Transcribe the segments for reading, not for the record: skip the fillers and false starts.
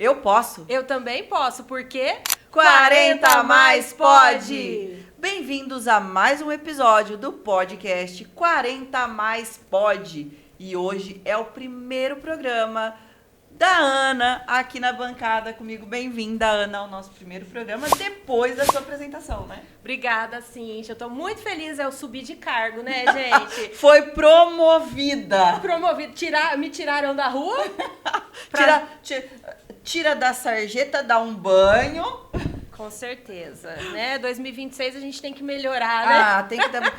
Eu posso. Eu também posso, porque 40 mais pode! Bem-vindos a mais um episódio do podcast 40 mais pode. E hoje é o primeiro programa da Ana aqui na bancada comigo. Bem-vinda, Ana, ao nosso primeiro programa depois da sua apresentação, né? Obrigada, Cíntia. Eu tô muito feliz. Eu subi de cargo, né, gente? Foi promovida. Me tiraram da rua. Tira da sarjeta, dá um banho. Com certeza, né? 2026 a gente tem que melhorar, né? Tem que dar...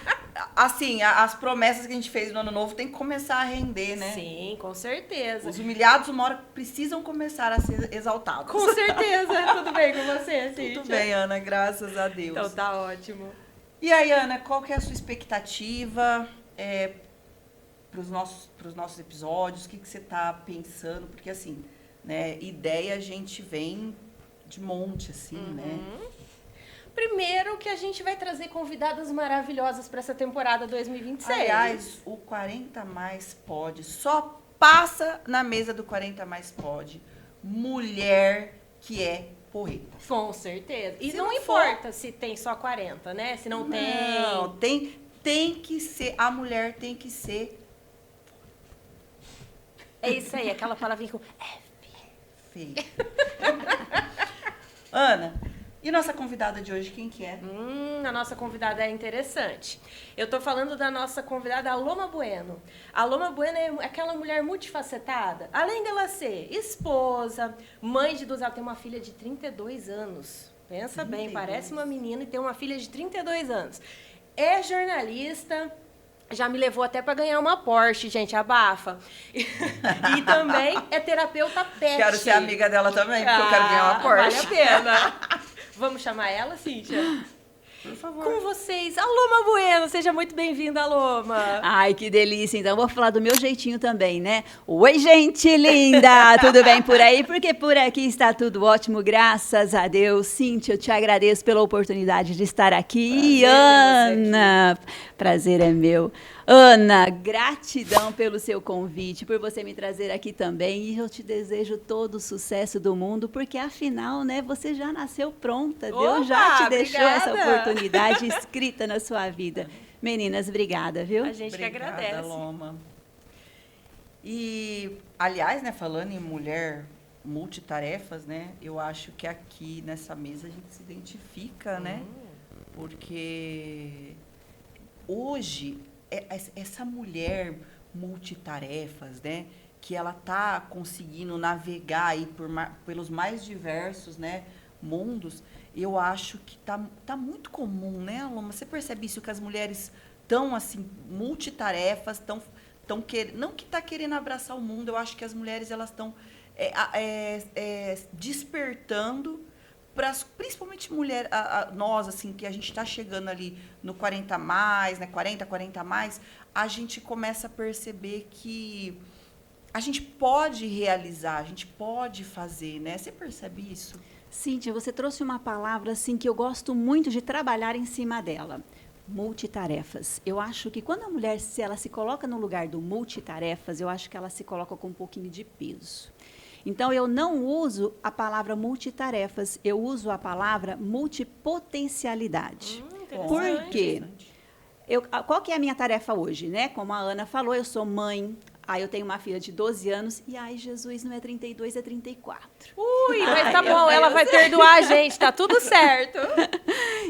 Assim, as promessas que a gente fez no ano novo tem que começar a render, né? Sim, com certeza. Os humilhados, uma hora, precisam começar a ser exaltados. Com certeza. Tudo bem com você, Cíntia? Tudo bem, Ana, graças a Deus. Então tá ótimo. E aí, Ana, qual que é a sua expectativa para os nossos episódios? O que você está pensando? Porque, assim, né, ideia a gente vem de monte, assim, né? Primeiro que a gente vai trazer convidadas maravilhosas para essa temporada 2026. Aliás, o 40 mais pode. Só passa na mesa do 40 mais pode mulher que é porreta. Com certeza. E Se não não importa se tem só 40, né? Se não tem. Não, tem que ser, a mulher tem que ser É isso aí, aquela palavrinha com feia. Ana, e nossa convidada de hoje, quem que é? A nossa convidada é interessante. Eu tô falando da nossa convidada, Aloma Bueno. A Aloma Bueno é aquela mulher multifacetada. Além dela ser esposa, mãe de duas, ela tem uma filha de 32 anos. Pensa 32. bem, parece uma menina e tem uma filha de 32 anos. É jornalista, já me levou até para ganhar uma Porsche, gente, abafa. E também é terapeuta pet. Quero ser amiga dela também, porque eu quero ganhar uma Porsche. Vale a pena. Vamos chamar ela, Cíntia? Por favor. Com vocês, Aloma Bueno. Seja muito bem-vinda, Aloma. Ai, que delícia. Então, vou falar do meu jeitinho também, né? Oi, gente linda! Tudo bem por aí? Porque por aqui está tudo ótimo, graças a Deus. Cíntia, eu te agradeço pela oportunidade de estar aqui. Ana, prazer é meu. Ana, gratidão pelo seu convite, por você me trazer aqui também. E eu te desejo todo o sucesso do mundo, porque afinal, né, você já nasceu pronta. Deus já te deixou essa oportunidade escrita na sua vida. Meninas, obrigada, viu? A gente Obrigada, que agradece. Loma. E, aliás, né, falando em mulher multitarefas, né, eu acho que aqui nessa mesa a gente se identifica, né? Porque hoje essa mulher multitarefas, né, que ela tá conseguindo navegar aí pelos mais diversos, né, mundos, eu acho que tá muito comum, né, Aloma? Você percebe isso, que as mulheres estão assim multitarefas, não que tá querendo abraçar o mundo, eu acho que as mulheres elas estão despertando, principalmente nós, assim, que a gente está chegando ali no 40 mais, né, 40 mais, a gente começa a perceber que a gente pode realizar, a gente pode fazer, né? Você percebe isso? Cíntia, você trouxe uma palavra assim que eu gosto muito de trabalhar em cima dela. Multitarefas. Eu acho que quando a mulher, se ela se coloca no lugar do multitarefas, eu acho que ela se coloca com um pouquinho de peso. Então, eu não uso a palavra multitarefas, eu uso a palavra multipotencialidade. Por quê? Qual que é a minha tarefa hoje, né? Como a Ana falou, eu sou mãe, aí eu tenho uma filha de 12 anos, e ai, Jesus, não é 32, é 34. Ui, mas tá bom, ela vai perdoar a gente, tá tudo certo.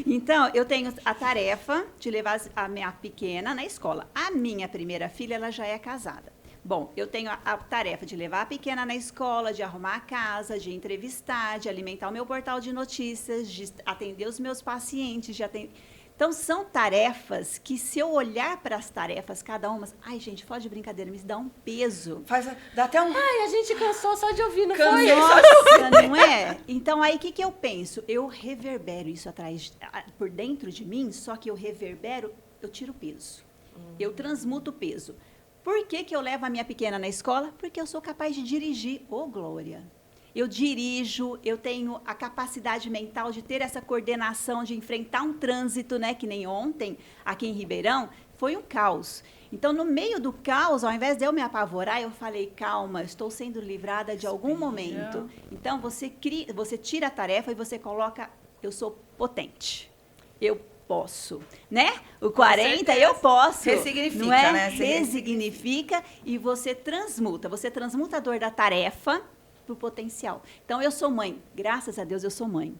Então, eu tenho a tarefa de levar a minha pequena na escola. A minha primeira filha, ela já é casada. Bom, eu tenho a tarefa de levar a pequena na escola, de arrumar a casa, de entrevistar, de alimentar o meu portal de notícias, de atender os meus pacientes, Então, são tarefas que, se eu olhar para as tarefas, cada uma... Ai, gente, fora de brincadeira, me dá um peso. Dá até um... Ai, a gente cansou só de ouvir, não Cansei. foi? Nossa, não é? Então, aí, o que eu penso? Eu reverbero isso por dentro de mim, só que eu reverbero, eu tiro o peso. Eu transmuto o peso. Por que eu levo a minha pequena na escola? Porque eu sou capaz de dirigir. Ô, Glória! Eu dirijo, eu tenho a capacidade mental de ter essa coordenação, de enfrentar um trânsito, né? Que nem ontem, aqui em Ribeirão, foi um caos. Então, no meio do caos, ao invés de eu me apavorar, eu falei, calma, estou sendo livrada de algum momento. Então, você tira a tarefa e você coloca, eu sou potente. Eu posso, né? O 40, eu posso. Ressignifica, não é? né? Ressignifica e você transmuta. Você transmuta a dor da tarefa para o potencial. Então, eu sou mãe. Graças a Deus, eu sou mãe.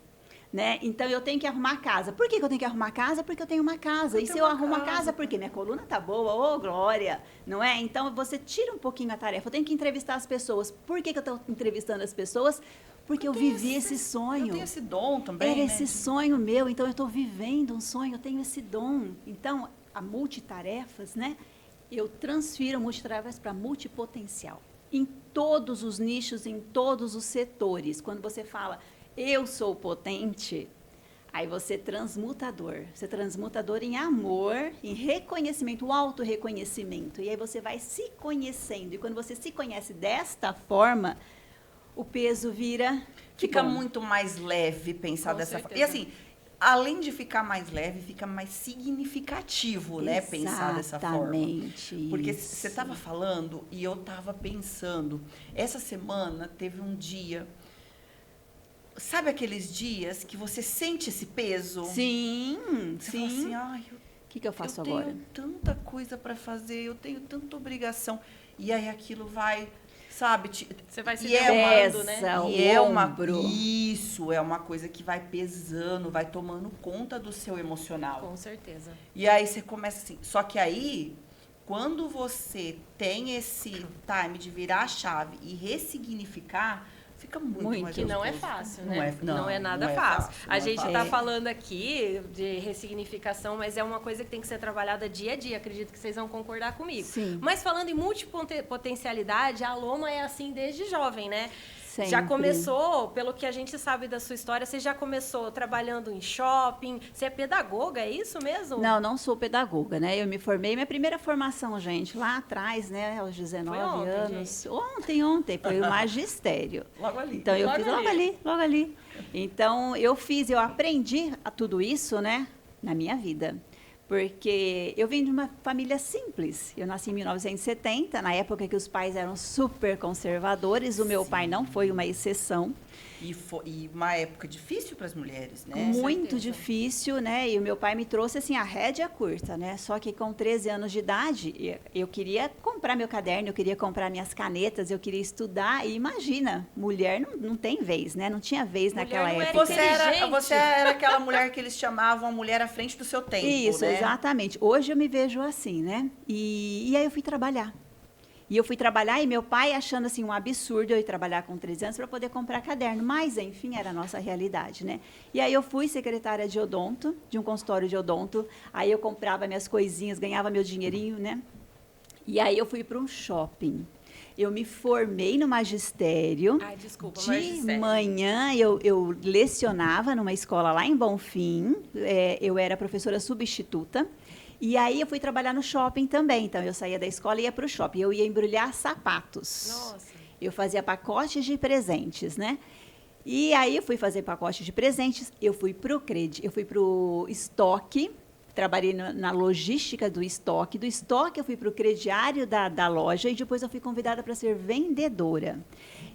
Né? Então, eu tenho que arrumar a casa. Por que eu tenho que arrumar a casa? Porque eu tenho uma casa. E se eu arrumo a casa, porque minha coluna tá boa, ô glória, não é? Então, você tira um pouquinho a tarefa. Eu tenho que entrevistar as pessoas. Por que eu estou entrevistando as pessoas? Porque eu vivi esse sonho. Eu tenho esse dom também, Era né? esse sonho meu. Então, eu estou vivendo um sonho, eu tenho esse dom. Então, a multitarefas, né? Eu transfiro multitarefas para multipotencial. Em todos os nichos, em todos os setores. Quando você fala... eu sou potente, aí você transmuta a dor. Você transmuta a dor em amor, em reconhecimento, o autorreconhecimento. E aí você vai se conhecendo. E quando você se conhece desta forma, o peso vira... Fica muito mais leve pensar dessa forma. E assim, além de ficar mais leve, fica mais significativo, né? Pensar dessa forma. Exatamente. Porque você estava falando e eu estava pensando. Essa semana teve um dia... Sabe aqueles dias que você sente esse peso? Sim, você sim. Fala assim, ai, o que eu faço eu agora? tenho tanta coisa para fazer, eu tenho tanta obrigação. E aí aquilo vai, sabe? Você vai se derrubando, né? E é isso, é uma coisa que vai pesando, vai tomando conta do seu emocional. Com certeza. E aí você começa assim. Só que aí, quando você tem esse time de virar a chave e ressignificar, fica muito mais que não é gostoso. fácil, né? Não é nada fácil. A gente está falando aqui de ressignificação, mas é uma coisa que tem que ser trabalhada dia a dia. Acredito que vocês vão concordar comigo. Sim. Mas falando em multipotencialidade, a Loma é assim desde jovem, né? Sempre. Já começou, pelo que a gente sabe da sua história, você já começou trabalhando em shopping. Você é pedagoga, é isso mesmo? Não, não sou pedagoga, né? Eu me formei, minha primeira formação, gente, lá atrás, né, aos 19 anos. Ontem, foi o magistério. Logo ali. Então, eu fiz logo ali. Então, eu aprendi a tudo isso, né, na minha vida. Porque eu vim de uma família simples. Eu nasci em 1970, na época que os pais eram super conservadores. O meu pai não foi uma exceção. E uma época difícil para as mulheres, né? Muito difícil, né? E o meu pai me trouxe, assim, a rédea curta, né? Só que com 13 anos de idade, eu queria comprar meu caderno, eu queria comprar minhas canetas, eu queria estudar. E imagina, mulher não tem vez, né? Não tinha vez naquela época. Você era aquela mulher que eles chamavam a mulher à frente do seu tempo, Isso, né? Exatamente. Hoje eu me vejo assim, né? E aí eu fui trabalhar. E meu pai achando assim um absurdo eu ir trabalhar com 13 anos para poder comprar caderno. Mas, enfim, era a nossa realidade, né? E aí eu fui secretária de odonto, de um consultório de odonto. Aí eu comprava minhas coisinhas, ganhava meu dinheirinho, né? E aí eu fui para um shopping. Eu me formei no magistério. Ai, desculpa, de manhã eu lecionava numa escola lá em Bonfim. Eu era professora substituta. E aí eu fui trabalhar no shopping também. Então, eu saía da escola e ia para o shopping. Eu ia embrulhar sapatos. Nossa. Eu fazia pacotes de presentes, né? E aí eu fui fazer pacotes de presentes. Eu fui para o estoque. Trabalhei na logística do estoque. Do estoque eu fui para o crediário da loja. E depois eu fui convidada para ser vendedora.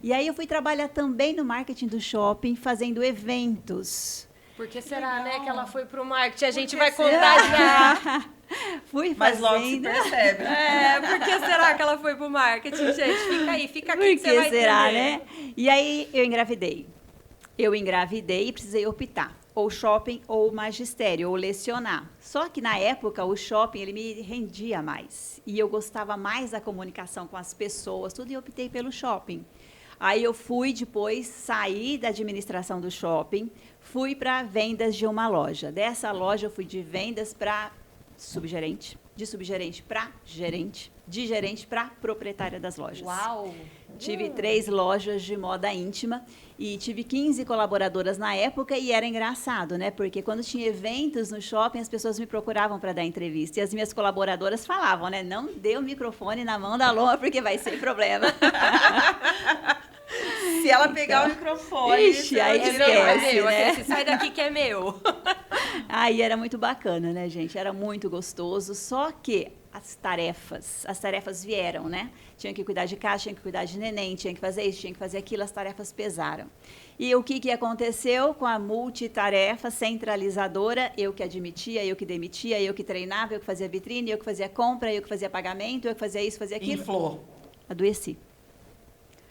E aí eu fui trabalhar também no marketing do shopping, fazendo eventos. Por que será, né, que ela foi pro marketing? A gente vai contar já. Fui fazendo. Mas logo se percebe. Por que será que ela foi pro marketing, gente? Fica aqui que você vai será, entender. Né? E aí eu engravidei. E precisei optar. Ou shopping ou magistério, ou lecionar. Só que na época o shopping ele me rendia mais. E eu gostava mais da comunicação com as pessoas, tudo, e optei pelo shopping. Aí eu fui depois sair da administração do shopping, fui para vendas de uma loja. Dessa loja eu fui de vendas para subgerente, de subgerente para gerente, de gerente para proprietária das lojas. Uau! Tive 3 lojas de moda íntima e tive 15 colaboradoras na época e era engraçado, né? Porque quando tinha eventos no shopping, as pessoas me procuravam para dar entrevista. E as minhas colaboradoras falavam, né? Não dê o microfone na mão da Loma porque vai ser problema. Se ela pegar o microfone... Ixi, aí esquece, né? Sai daqui que é meu. Aí era muito bacana, né, gente? Era muito gostoso, só que as tarefas vieram, né? Tinha que cuidar de casa, tinha que cuidar de neném, tinha que fazer isso, tinha que fazer aquilo, as tarefas pesaram. E o que aconteceu com a multitarefa centralizadora? Eu que admitia, eu que demitia, eu que treinava, eu que fazia vitrine, eu que fazia compra, eu que fazia pagamento, eu que fazia isso, fazia aquilo. Inflou.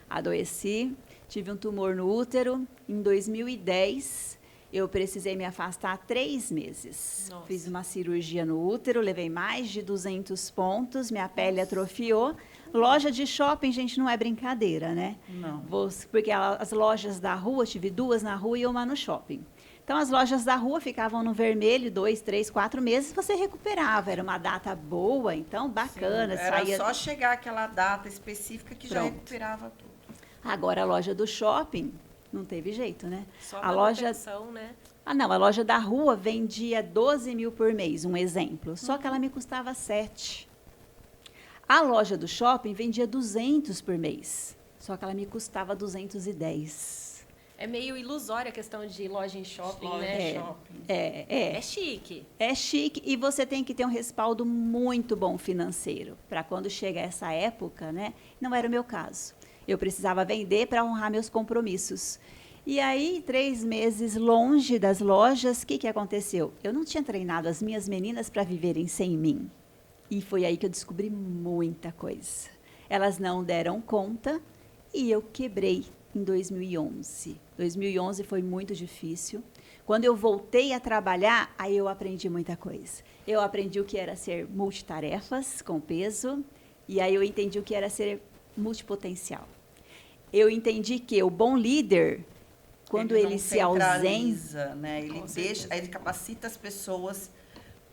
Adoeci, tive um tumor no útero. Em 2010, eu precisei me afastar 3 meses. Nossa. Fiz uma cirurgia no útero, levei mais de 200 pontos, minha pele atrofiou. Loja de shopping, gente, não é brincadeira, né? Não. Porque as lojas da rua, tive 2 na rua e uma no shopping. Então, as lojas da rua ficavam no vermelho 2, 3, 4 meses, você recuperava. Era uma data boa, então, bacana. Sim, era saía... só chegar aquela data específica que já Pronto. recuperava tudo. Agora, a loja do shopping, não teve jeito, né? Só a loja... manutenção, né? Não, a loja da rua vendia 12 mil por mês, um exemplo. Só que ela me custava 7. A loja do shopping vendia 200 por mês. Só que ela me custava 210. É meio ilusória a questão de loja em shopping, Loja né? em shopping. É chique. É chique e você tem que ter um respaldo muito bom financeiro. Para quando chega essa época, né? Não era o meu caso. Eu precisava vender para honrar meus compromissos. E aí, 3 meses longe das lojas, o que aconteceu? Eu não tinha treinado as minhas meninas para viverem sem mim. E foi aí que eu descobri muita coisa. Elas não deram conta e eu quebrei em 2011. 2011 foi muito difícil. Quando eu voltei a trabalhar, aí eu aprendi muita coisa. Eu aprendi o que era ser multitarefas com peso e aí eu entendi o que era ser multipotencial. Eu entendi que o bom líder, quando ele se ausenta, né? Ele capacita as pessoas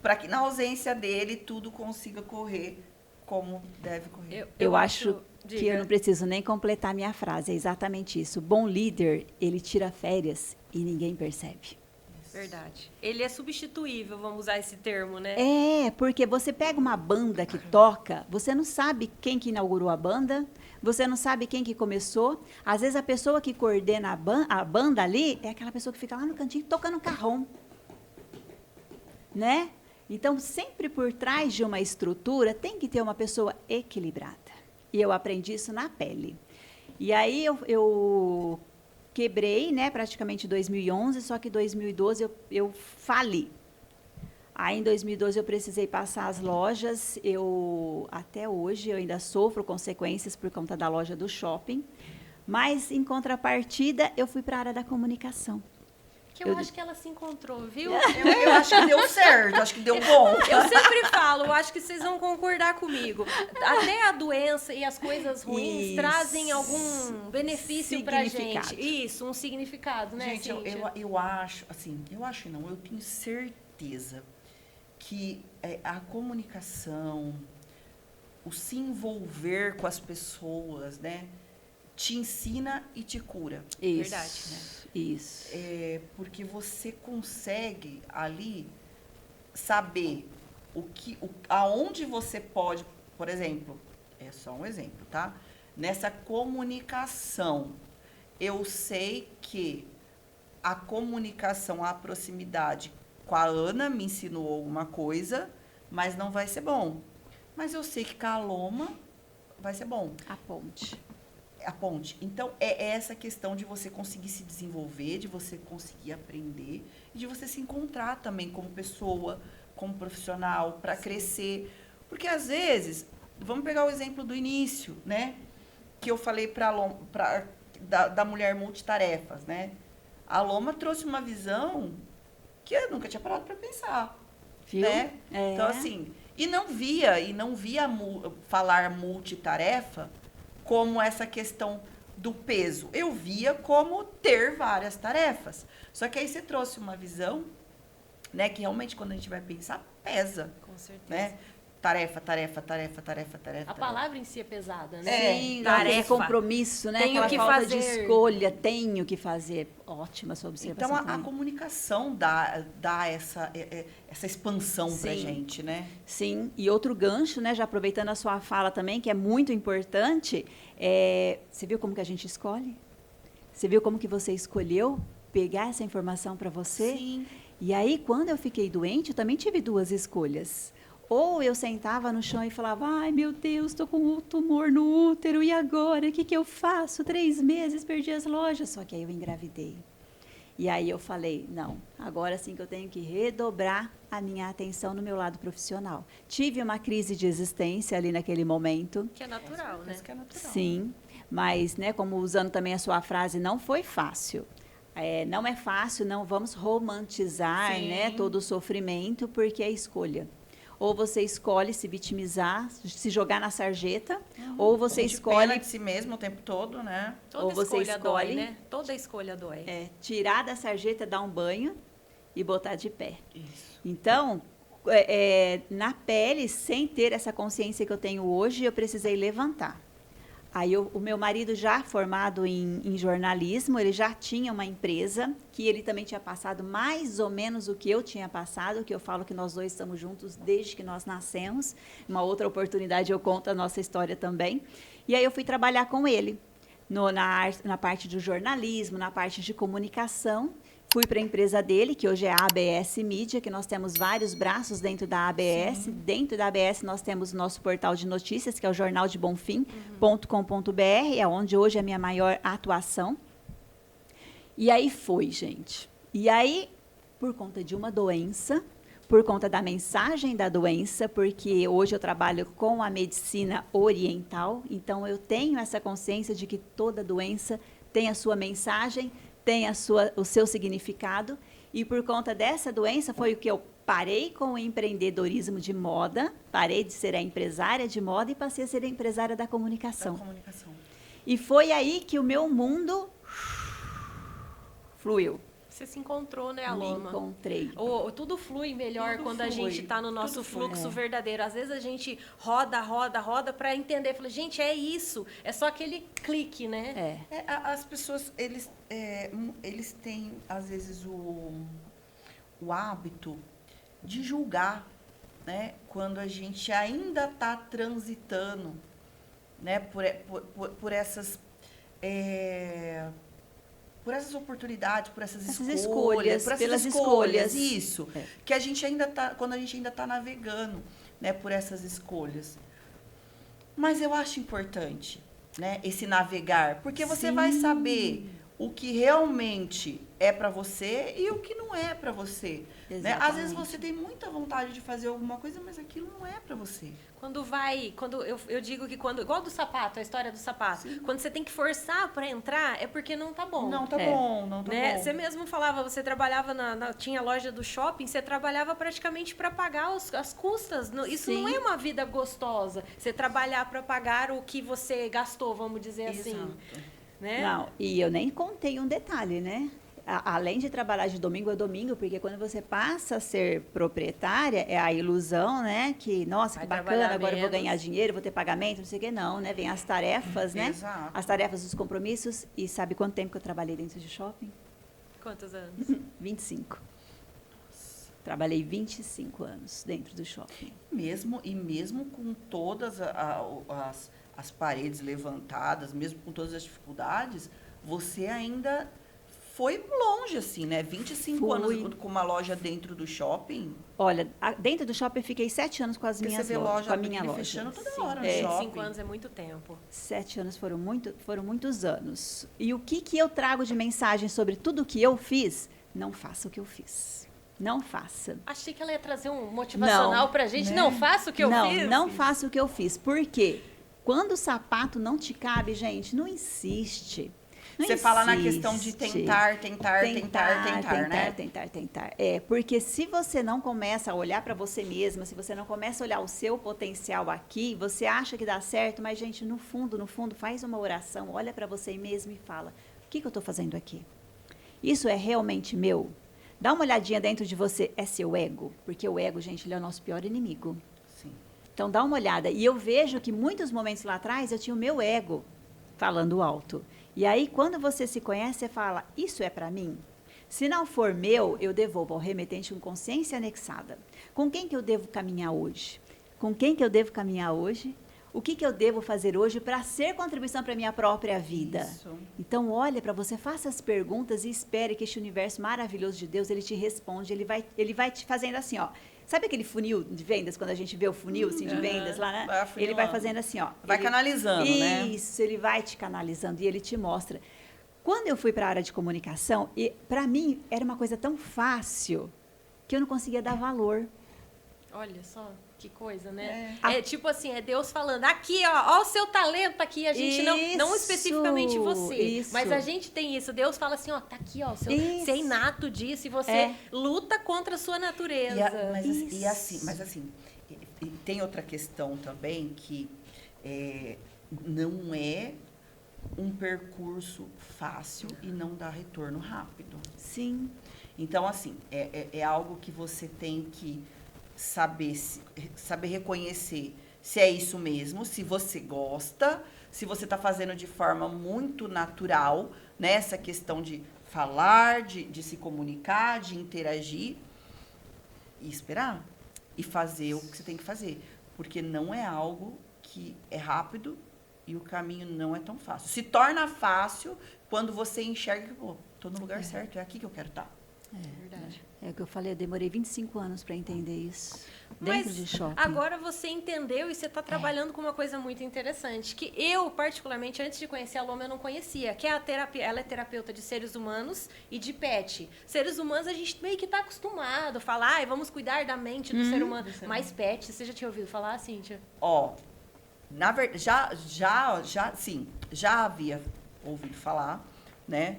para que na ausência dele tudo consiga correr como deve correr. Eu acho que diga. eu não preciso nem completar minha frase, é exatamente isso. O bom líder, ele tira férias e ninguém percebe. Verdade. Ele é substituível, vamos usar esse termo, né? É, porque você pega uma banda que toca, você não sabe quem que inaugurou a banda, você não sabe quem que começou. Às vezes a pessoa que coordena a banda ali é aquela pessoa que fica lá no cantinho tocando carrom, né? Então, sempre por trás de uma estrutura tem que ter uma pessoa equilibrada. E eu aprendi isso na pele. E aí eu quebrei, né, praticamente em 2011, só que em 2012 eu fali. Aí, em 2012, eu precisei passar as lojas. Até hoje, eu ainda sofro consequências por conta da loja do shopping. Mas, em contrapartida, eu fui para a área da comunicação. Que eu acho que ela se encontrou, viu? Eu acho que deu certo, acho que deu bom. Eu sempre falo, eu acho que vocês vão concordar comigo. Até a doença e as coisas ruins Isso. trazem algum benefício pra Significado. gente. Isso, um significado, né, Gente, eu acho, assim, eu tenho certeza que a comunicação, o se envolver com as pessoas, né, te ensina e te cura. Isso, Verdade, né? Isso. Porque você consegue ali saber aonde você pode, por exemplo, é só um exemplo, tá? Nessa comunicação, eu sei que a comunicação, a proximidade com a Ana me ensinou alguma coisa, mas não vai ser bom. Mas eu sei que com a Loma vai ser bom. A ponte. A ponte. Então, é essa questão de você conseguir se desenvolver, de você conseguir aprender e de você se encontrar também como pessoa, como profissional, para crescer. Porque, às vezes, vamos pegar o exemplo do início, né? Que eu falei da mulher multitarefas, né? A Loma trouxe uma visão que eu nunca tinha parado para pensar. Viu? Né? É. Então, assim, e não via falar multitarefa como essa questão do peso. Eu via como ter várias tarefas. Só que aí você trouxe uma visão, né, que realmente quando a gente vai pensar, pesa. Com certeza. Né? Tarefa. A palavra em si é pesada, né? Sim, aquele tarefa. Tenho compromisso, né? Aquela que falta de fazer. escolha, tenho que fazer. Ótima sua observação. Então, a também. comunicação dá essa expansão pra Sim. gente, né? Sim, e outro gancho, né, já aproveitando a sua fala também, que é muito importante, você viu como que a gente escolhe? Você viu como que você escolheu pegar essa informação para você? Sim. E aí, quando eu fiquei doente, eu também tive duas escolhas. Ou eu sentava no chão e falava, ai, meu Deus, estou com um tumor no útero, e agora? O que eu faço? 3 meses, perdi as lojas. Só que aí eu engravidei. E aí eu falei, não, agora sim que eu tenho que redobrar a minha atenção no meu lado profissional. Tive uma crise de existência ali naquele momento. Que é natural, né? Que é natural. Sim, mas, né, como usando também a sua frase, não foi fácil. Não é fácil, não vamos romantizar, né, todo o sofrimento, porque é escolha. Ou você escolhe se vitimizar, se jogar na sarjeta, ou você escolhe... Pena de si mesmo o tempo todo, né? Toda ou você escolha dói, escolhe... né? Toda escolha dói. tirar da sarjeta, dar um banho e botar de pé. Isso. Então, na pele, sem ter essa consciência que eu tenho hoje, eu precisei levantar. Aí o meu marido, já formado em jornalismo, ele já tinha uma empresa que ele também tinha passado mais ou menos o que eu tinha passado, que eu falo que nós dois estamos juntos desde que nós nascemos. Uma outra oportunidade eu conto a nossa história também. E aí eu fui trabalhar com ele na parte do jornalismo, na parte de comunicação. Fui para a empresa dele, que hoje é a ABS Mídia, que nós temos vários braços dentro da ABS. Sim. Dentro da ABS nós temos o nosso portal de notícias, que é o jornaldebonfim.com.br, é onde hoje é a minha maior atuação. E aí foi, gente. E aí, por conta de uma doença, por conta da mensagem da doença, porque hoje eu trabalho com a medicina oriental, então eu tenho essa consciência de que toda doença tem a sua mensagem, tem o seu significado, e por conta dessa doença foi o que eu parei com o empreendedorismo de moda, parei de ser a empresária de moda e passei a ser a empresária da comunicação. E foi aí que o meu mundo fluiu. Você se encontrou, né, Aloma? Me encontrei. Tudo flui melhor tudo quando flui. A gente está no nosso fluxo verdadeiro. Às vezes a gente roda para entender. Fala, gente, é isso. É só aquele clique, né? As pessoas, eles têm, às vezes, o hábito de julgar, né? Quando a gente ainda está transitando, né? Por essas oportunidades, por essas escolhas, pelas escolhas. Isso. Que a gente ainda tá, quando a gente ainda está navegando, né, por essas escolhas. Mas eu acho importante, né, esse navegar, porque você vai saber o que realmente é para você e o que não é para você. Né? Às vezes você tem muita vontade de fazer alguma coisa, mas aquilo não é para você. Quando eu digo que igual do sapato, a história do sapato, Sim. quando você tem que forçar para entrar, é porque não tá bom. Não tá bom, não tá né? bom. Você mesmo falava, você trabalhava tinha loja do shopping, você trabalhava praticamente para pagar as custas. Isso não é uma vida gostosa. Você trabalhar para pagar o que você gastou, vamos dizer assim. Né? Não, e eu nem contei um detalhe, né? Além de trabalhar de domingo a domingo, porque quando você passa a ser proprietária, é a ilusão, né? Que, nossa, que bacana, agora eu vou ganhar dinheiro, vou ter pagamento, não sei o que, não, né? Vem as tarefas, né? Exato. As tarefas dos compromissos. E sabe quanto tempo que eu trabalhei dentro de shopping? Quantos anos? 25. Trabalhei 25 anos dentro do shopping. Mesmo com todas as paredes levantadas, mesmo com todas as dificuldades, você ainda foi longe, assim, né? 25 anos com uma loja dentro do shopping. Olha, dentro do shopping eu fiquei 7 anos com as minhas lojas, com a minha loja. Fechando toda hora no shopping. shopping. 5 anos é muito tempo. 7 anos foram muitos anos. E o que eu trago de mensagem sobre tudo o que eu fiz? Não faça o que eu fiz. Não faça. Achei que ela ia trazer um motivacional pra gente. Né? Não faça o que eu fiz. Não faça o que eu fiz. Por quê? Quando o sapato não te cabe, gente, não insiste. Você fala na questão de tentar, né? Tentar. Porque se você não começa a olhar para você mesma, se você não começa a olhar o seu potencial aqui, você acha que dá certo, mas, gente, no fundo, faz uma oração, olha para você mesmo e fala, o que eu estou fazendo aqui? Isso é realmente meu? Dá uma olhadinha dentro de você, é seu ego? Porque o ego, gente, ele é o nosso pior inimigo. Sim. Então, dá uma olhada. E eu vejo que muitos momentos lá atrás, eu tinha o meu ego falando alto. E aí, quando você se conhece, você fala, isso é para mim? Se não for meu, eu devolvo ao remetente com consciência anexada. Com quem que eu devo caminhar hoje? Com quem que eu devo caminhar hoje? o que eu devo fazer hoje para ser contribuição para a minha própria vida? Isso. Então, olha para você, faça as perguntas e espere que este universo maravilhoso de Deus, ele te responde, ele vai te fazendo assim, ó. Sabe aquele funil de vendas, quando a gente vê o funil assim, de vendas lá, né? Ele vai fazendo assim, ó. Vai canalizando, né? Isso, ele vai te canalizando e ele te mostra. Quando eu fui para a área de comunicação, e para mim era uma coisa tão fácil que eu não conseguia dar valor. Olha só, que coisa, né? É. É tipo assim, é Deus falando, aqui, ó o seu talento aqui, a gente não especificamente você, mas a gente tem isso. Deus fala assim, ó, tá aqui, ó, você é inato disso e você luta contra a sua natureza. Mas assim, tem outra questão também que não é um percurso fácil e não dá retorno rápido. Sim. Então, assim, é algo que você tem que saber reconhecer se é isso mesmo, se você gosta, se você está fazendo de forma muito natural, né? Essa questão de falar, de se comunicar, de interagir e esperar e fazer o que você tem que fazer. Porque não é algo que é rápido e o caminho não é tão fácil. Se torna fácil quando você enxerga que, pô, estou no lugar certo, é aqui que eu quero estar. Verdade. É o que eu falei, eu demorei 25 anos para entender isso. Mas Dentro de shopping. agora você entendeu e você está trabalhando com uma coisa muito interessante, que eu, particularmente, antes de conhecer a Loma, eu não conhecia, que é a terapia. Ela é terapeuta de seres humanos e de pet. Seres humanos, a gente meio que está acostumado a falar, vamos cuidar da mente do ser humano. Mas pet, você já tinha ouvido falar, Cíntia? Ó, na verdade, sim, já havia ouvido falar, né?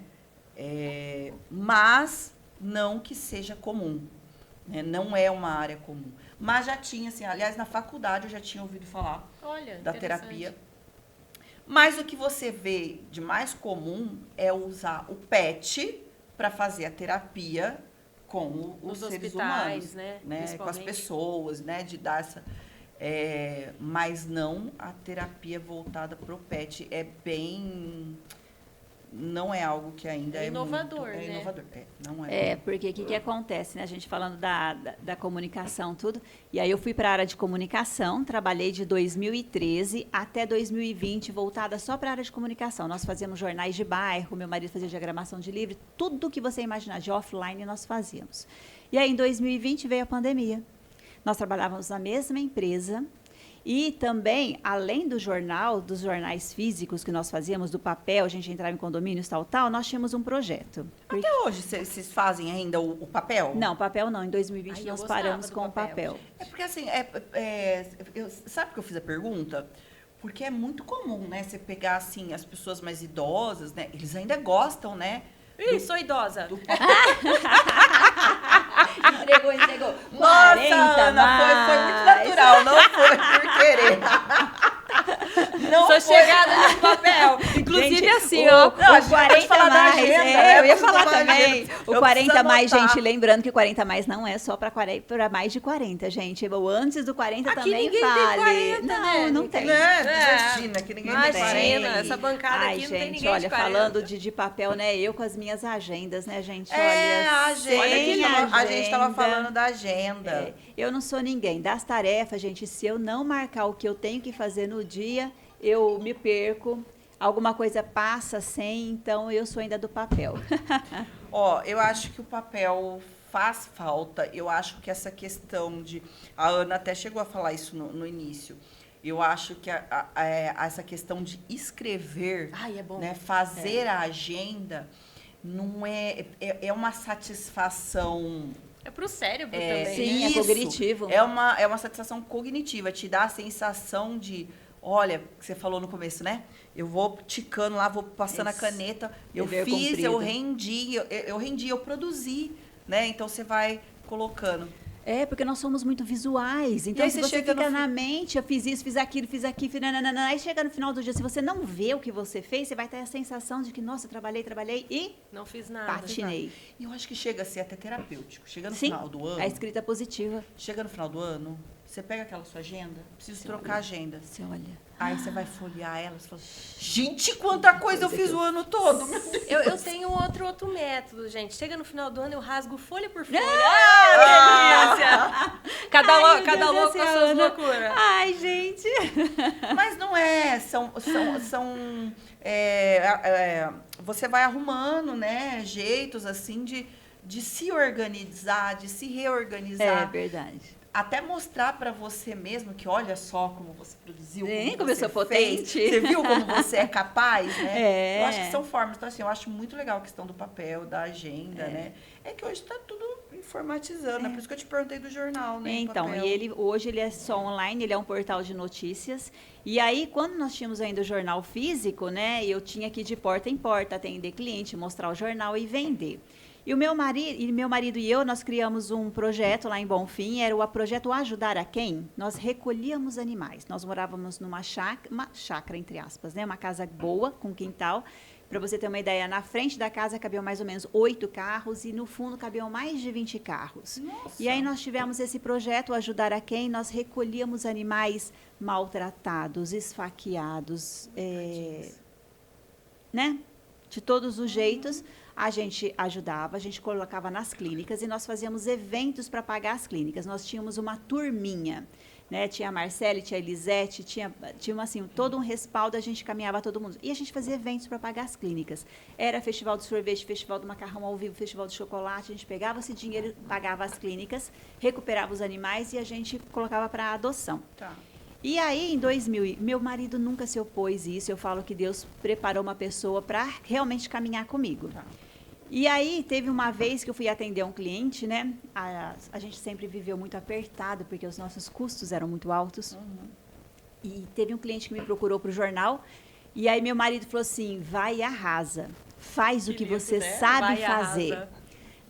Mas não que seja comum, né? Não é uma área comum. Mas já tinha, assim, aliás, na faculdade eu já tinha ouvido falar da terapia. Mas o que você vê de mais comum é usar o pet para fazer a terapia com os seres humanos, né? Com as pessoas, né? De dar essa... mas não a terapia voltada para o pet. É bem... Não é algo que ainda é inovador, muito, né? Inovador, não é. Porque o que acontece, né? A gente falando da comunicação, tudo. E aí eu fui para a área de comunicação, trabalhei de 2013 até 2020, voltada só para a área de comunicação. Nós fazíamos jornais de bairro, meu marido fazia diagramação de livro, tudo que você imaginar de offline nós fazíamos. E aí em 2020 veio a pandemia. Nós trabalhávamos na mesma empresa. E também, além do jornal, dos jornais físicos que nós fazíamos, do papel, a gente entrava em condomínios, tal, nós tínhamos um projeto. Até hoje, vocês fazem ainda o papel? Não, papel não. Em 2020 nós paramos com o papel. É porque assim, sabe por que eu fiz a pergunta? Porque é muito comum, né? Você pegar, assim, as pessoas mais idosas, né? Eles ainda gostam, né? Ih, sou idosa. Entregou. Nossa, Ana, foi muito natural, não foi por querer. Não sou chegada no papel. Inclusive, gente, assim, ó. O 40 mais. Agenda, eu ia falar também. O 40 mais, anotar. gente, lembrando que o 40 mais não é só para mais de 40, gente. O antes do 40 aqui também ninguém fale. Tem 40, né? Não tem. Imagina, que ninguém tem 40. Essa bancada aqui gente, não tem ninguém olha, de 40. falando de papel, né? Eu com as minhas agendas, né, gente? A gente estava falando da agenda. Eu não sou ninguém. Das tarefas, gente, se eu não marcar o que eu tenho que fazer no dia, eu me perco. Alguma coisa passa sem, então eu sou ainda do papel. Eu acho que o papel faz falta. Eu acho que essa questão de... A Ana até chegou a falar isso no início. Eu acho que essa questão de escrever, é bom. Né, fazer a agenda, não é uma satisfação... É pro cérebro também. Sim, é cognitivo. É uma satisfação cognitiva, te dá a sensação de... Olha, que você falou no começo, né? Eu vou ticando lá, vou passando a caneta. Eu fiz, eu rendi, eu produzi, né? Então, você vai colocando. Porque nós somos muito visuais. Então, se você fica na mente, eu fiz isso, fiz aquilo, nananana, aí chega no final do dia, se você não vê o que você fez, você vai ter a sensação de que, nossa, trabalhei e... Não fiz nada. Patinei. E eu acho que chega a ser até terapêutico. Chega no Sim, final do ano... a escrita positiva. Chega no final do ano, Você pega aquela sua agenda, preciso trocar a agenda. Você olha. Aí você vai folhear ela, você fala, gente, quanta coisa eu fiz o ano todo, meu Deus. Eu tenho outro método, gente. Chega no final do ano, eu rasgo folha por folha. Ah! Delícia! Ai, Cada meu Deus louco do com as céu, suas Ana. loucuras. Ai, gente. Mas não é, você vai arrumando, né, jeitos assim de se organizar, de se É reorganizar. verdade. Até mostrar para você mesmo que olha só como você produziu, Sim, como como eu você sou fez. potente. Você viu como você é capaz, né? É. Eu acho que são formas. Então, assim, eu acho muito legal a questão do papel, da agenda, né? É que hoje está tudo informatizando, é por isso que eu te perguntei do jornal, né? Então, papel. e hoje ele é só online, ele é um portal de notícias. E aí, quando nós tínhamos ainda o jornal físico, né, eu tinha que ir de porta em porta atender cliente, mostrar o jornal e vender. E meu marido e eu, nós criamos um projeto lá em Bonfim, era o projeto Ajudar a Quem? Nós recolhíamos animais. Nós morávamos numa chácara, entre aspas, né, uma casa boa, com quintal. Para você ter uma ideia, na frente da casa cabiam mais ou menos 8 carros e no fundo cabiam mais de 20 carros. Nossa. E aí nós tivemos esse projeto Ajudar a Quem? Nós recolhíamos animais maltratados, esfaqueados, né? De todos os jeitos. A gente ajudava, a gente colocava nas clínicas e nós fazíamos eventos para pagar as clínicas. Nós tínhamos uma turminha, né? Tinha a Marcele, tinha a Elisete, tinha assim, todo um respaldo, a gente caminhava todo mundo. E a gente fazia eventos para pagar as clínicas. Era festival de sorvete, festival do macarrão ao vivo, festival de chocolate. A gente pegava esse dinheiro, pagava as clínicas, recuperava os animais e a gente colocava para adoção. Tá. E aí, em 2000, meu marido nunca se opôs a isso. Eu falo que Deus preparou uma pessoa para realmente caminhar comigo. Tá. E aí, teve uma vez que eu fui atender um cliente, né? A gente sempre viveu muito apertado, porque os nossos custos eram muito altos. E teve um cliente que me procurou para o jornal. E aí, meu marido falou assim, vai e arrasa. Faz o que lindo, você né? sabe Vai e fazer. arrasa.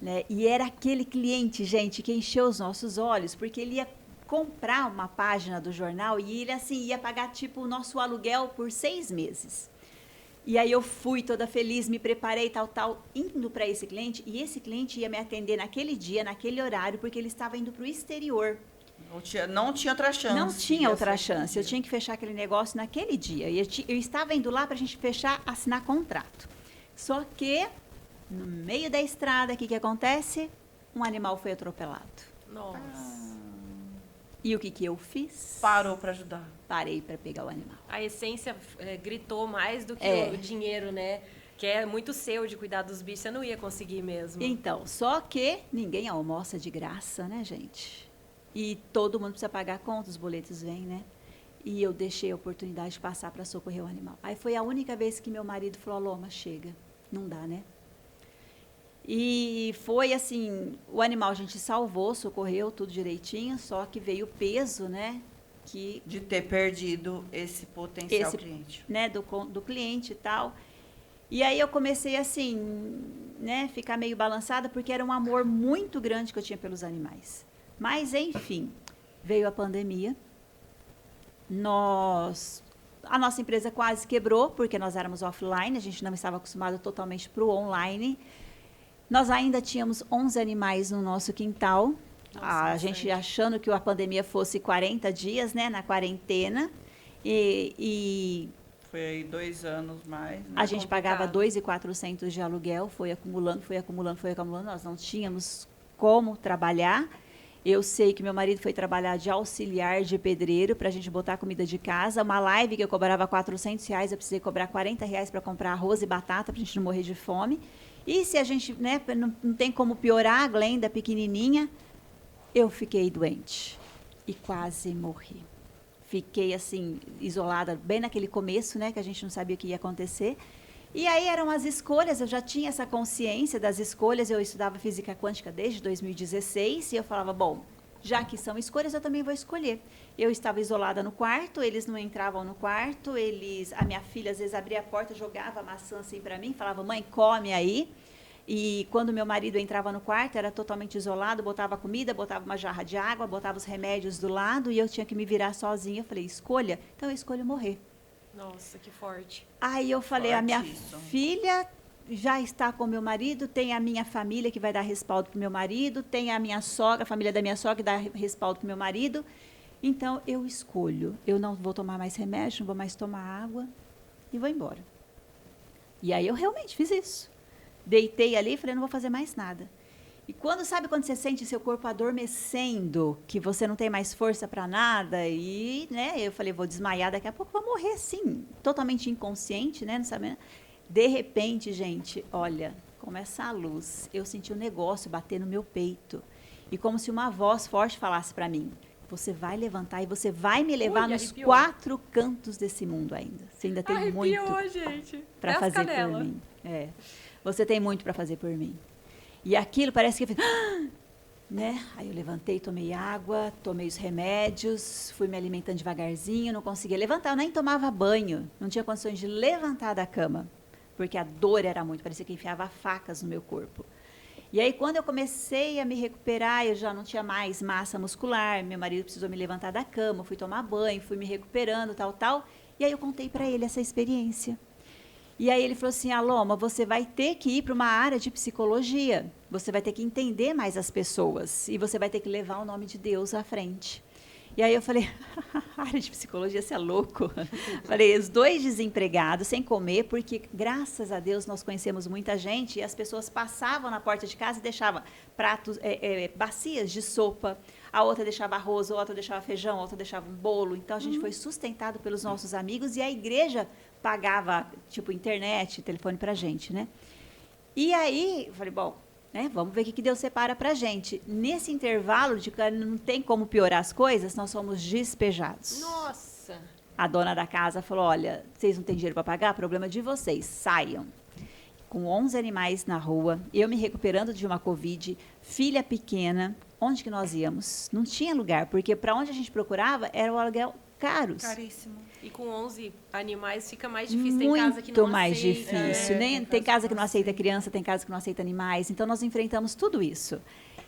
Né? E era aquele cliente, gente, que encheu os nossos olhos, porque ele ia comprar uma página do jornal e ele, assim, ia pagar, tipo, o nosso aluguel por 6 meses. E aí eu fui toda feliz, me preparei, tal, indo para esse cliente. E esse cliente ia me atender naquele dia, naquele horário, porque ele estava indo para o exterior. Não tinha outra chance. Não tinha outra Ia chance. ser Eu tinha que fechar aquele negócio naquele dia. E eu estava indo lá para a gente fechar, assinar contrato. Só que, no meio da estrada, o que acontece? Um animal foi atropelado. Nossa. E o que eu fiz? Parou para ajudar. Parei para pegar o animal. A essência gritou mais do que É. o dinheiro, né? Que é muito seu de cuidar dos bichos, você não ia conseguir mesmo. Então, só que ninguém almoça de graça, né, gente? E todo mundo precisa pagar conta, os boletos vêm, né? E eu deixei a oportunidade de passar para socorrer o animal. Aí foi a única vez que meu marido falou, Loma, chega, não dá, né? E foi assim, o animal a gente salvou, socorreu, tudo direitinho, só que veio o peso, né? Que De ter perdido esse potencial Esse- cliente. né, do cliente e tal. E aí eu comecei assim, né, ficar meio balançada, porque era um amor muito grande que eu tinha pelos animais. Mas, enfim, veio a pandemia. A nossa empresa quase quebrou, porque nós éramos offline, a gente não estava acostumado totalmente para o online. Nós ainda tínhamos 11 animais no nosso quintal. Nossa, A gente bastante. achando que a pandemia fosse 40 dias, né, na quarentena. E Foi aí 2 anos mais, né? a gente pagava complicado. 2.400 de aluguel, foi acumulando. Nós não tínhamos como trabalhar. Eu sei que meu marido foi trabalhar de auxiliar de pedreiro para a gente botar comida de casa. Uma live que eu cobrava R$400, eu precisei cobrar R$40 para comprar arroz e batata para a gente não morrer de fome. E se a gente, né, não tem como piorar, a Glenda pequenininha, eu fiquei doente e quase morri. Fiquei assim, isolada, bem naquele começo, né, que a gente não sabia o que ia acontecer. E aí eram as escolhas, eu já tinha essa consciência das escolhas, eu estudava física quântica desde 2016, e eu falava, bom, já que são escolhas, eu também vou escolher. Eu estava isolada no quarto, eles não entravam no quarto, a minha filha às vezes abria a porta, jogava a maçã assim para mim, falava, mãe, come aí. E quando meu marido entrava no quarto, era totalmente isolado, botava comida, botava uma jarra de água, botava os remédios do lado, e eu tinha que me virar sozinha. Eu falei, escolha? Então eu escolho morrer. Nossa, que forte. Aí eu falei, a minha Forte isso. filha já está com meu marido, tem a minha família que vai dar respaldo para o meu marido, tem a minha sogra, a família da minha sogra que dá respaldo para o meu marido. Então, eu escolho. Eu não vou tomar mais remédio, não vou mais tomar água e vou embora. E aí eu realmente fiz isso. Deitei ali e falei, não vou fazer mais nada. E sabe quando você sente seu corpo adormecendo, que você não tem mais força para nada, e, né, eu falei, vou desmaiar, daqui a pouco vou morrer, sim, totalmente inconsciente, né, não sabe? De repente, gente, olha, começa a luz, eu senti um negócio bater no meu peito, e como se uma voz forte falasse para mim, você vai levantar e você vai me levar nos arrepiou. 4 cantos desse mundo ainda. Você ainda tem muito para fazer por mim. É. Você tem muito para fazer por mim. E aquilo parece que... né? Aí eu levantei, tomei água, tomei os remédios, fui me alimentando devagarzinho, não conseguia levantar, eu nem tomava banho, não tinha condições de levantar da cama, porque a dor era muito, parecia que enfiava facas no meu corpo. E aí, quando eu comecei a me recuperar, eu já não tinha mais massa muscular, meu marido precisou me levantar da cama, fui tomar banho, fui me recuperando, tal. E aí eu contei para ele essa experiência. E aí ele falou assim, Aloma, você vai ter que ir para uma área de psicologia, você vai ter que entender mais as pessoas e você vai ter que levar o nome de Deus à frente. E aí eu falei, área de psicologia, você é louco? Falei, os 2 desempregados, sem comer, porque graças a Deus nós conhecemos muita gente e as pessoas passavam na porta de casa e deixavam pratos, bacias de sopa, a outra deixava arroz, a outra deixava feijão, a outra deixava um bolo. Então a gente foi sustentado pelos nossos amigos e a igreja pagava, tipo, internet, telefone pra gente, né? E aí, eu falei, bom, né, vamos ver o que Deus separa pra gente. Nesse intervalo de que não tem como piorar as coisas, nós fomos despejados. Nossa! A dona da casa falou, olha, vocês não têm dinheiro para pagar? Problema de vocês, saiam. Com 11 animais na rua, eu me recuperando de uma Covid, filha pequena, onde que nós íamos? Não tinha lugar, porque para onde a gente procurava era o aluguel caros. Caríssimo. E com 11 animais fica mais difícil. Muito Tem casa que não mais aceita. difícil. Tem casa que não aceita criança, tem casa que não aceita animais. Então, nós enfrentamos tudo isso.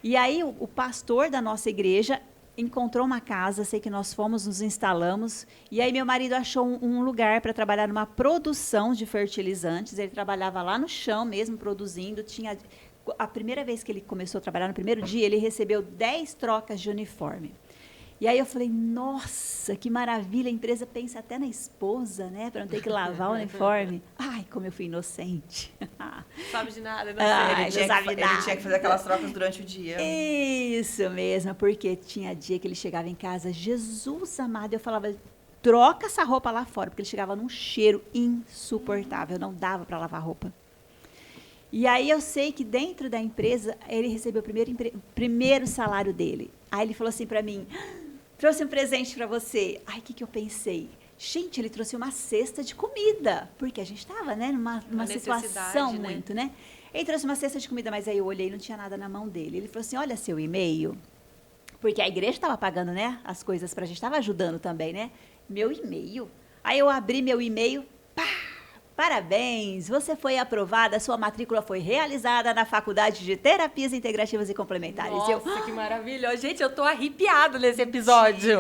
E aí, o pastor da nossa igreja encontrou uma casa, sei que nós fomos, nos instalamos. E aí, meu marido achou um lugar para trabalhar numa produção de fertilizantes. Ele trabalhava lá no chão mesmo, produzindo. A primeira vez que ele começou a trabalhar, no primeiro dia, ele recebeu 10 trocas de uniforme. E aí eu falei, nossa, que maravilha, a empresa pensa até na esposa, né, para não ter que lavar o uniforme. Ai, como eu fui inocente. Sabe de nada, não Ai, sei. Ele tinha que fazer aquelas trocas durante o dia. Isso mesmo, porque tinha dia que ele chegava em casa, Jesus amado, eu falava, troca essa roupa lá fora, porque ele chegava num cheiro insuportável, não dava para lavar roupa. E aí eu sei que dentro da empresa, ele recebeu o primeiro salário dele. Aí ele falou assim para mim, trouxe um presente para você. Ai, o que eu pensei? Gente, ele trouxe uma cesta de comida, porque a gente estava, né, numa situação muito, né? Ele trouxe uma cesta de comida, mas aí eu olhei e não tinha nada na mão dele. Ele falou assim, olha seu e-mail, porque a igreja estava pagando, né, as coisas para a gente, estava ajudando também, né? Meu e-mail. Aí eu abri meu e-mail, pá! Parabéns, você foi aprovada, sua matrícula foi realizada na Faculdade de Terapias Integrativas e Complementares. Nossa, que maravilha. Gente, eu tô arrepiado nesse episódio.